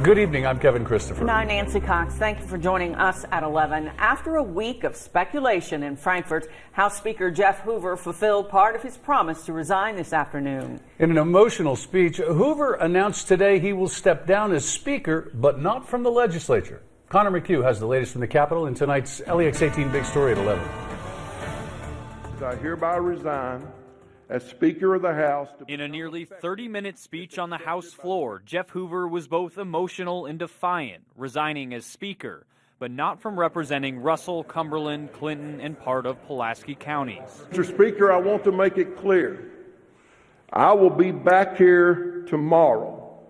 Good evening. I'm Kevin Christopher. And I'm Nancy Cox. Thank you for joining us at 11. After a week of speculation in Frankfort, House Speaker Jeff Hoover fulfilled part of his promise to resign this afternoon. In an emotional speech, Hoover announced today he will step down as Speaker, but not from the legislature. Connor McHugh has the latest from the Capitol in tonight's LEX 18 Big Story at 11. I hereby resign as Speaker of the House. In a nearly 30-minute speech on the House floor, Jeff Hoover was both emotional and defiant, resigning as Speaker, but not from representing Russell, Cumberland, Clinton, and part of Pulaski counties. Mr. Speaker, I want to make it clear, I will be back here tomorrow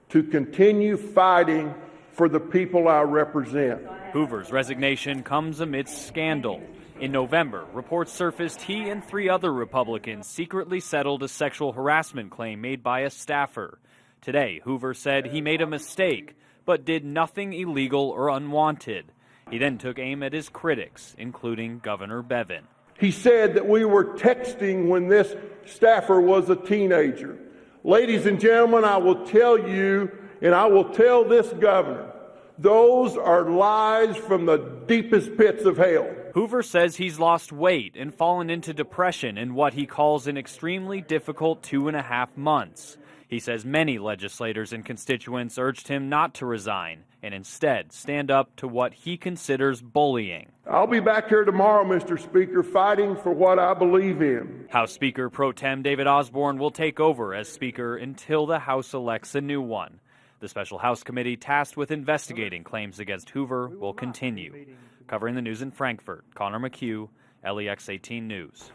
to continue fighting for the people I represent. Hoover's resignation comes amidst scandal. In November, reports surfaced he and 3 other Republicans secretly settled a sexual harassment claim made by a staffer. Today, Hoover said he made a mistake, but did nothing illegal or unwanted. He then took aim at his critics, including Governor Bevin. He said that we were texting when this staffer was a teenager. Ladies and gentlemen, I will tell you, and I will tell this governor, those are lies from the deepest pits of hell. Hoover says he's lost weight and fallen into depression in what he calls an extremely difficult 2.5 months. He says many legislators and constituents urged him not to resign and instead stand up to what he considers bullying. I'll be back here tomorrow, Mr. Speaker, fighting for what I believe in. House Speaker Pro Tem David Osborne will take over as Speaker until the House elects a new one. The special House committee tasked with investigating claims against Hoover will continue. Covering the news in Frankfort, Connor McHugh, LEX 18 News.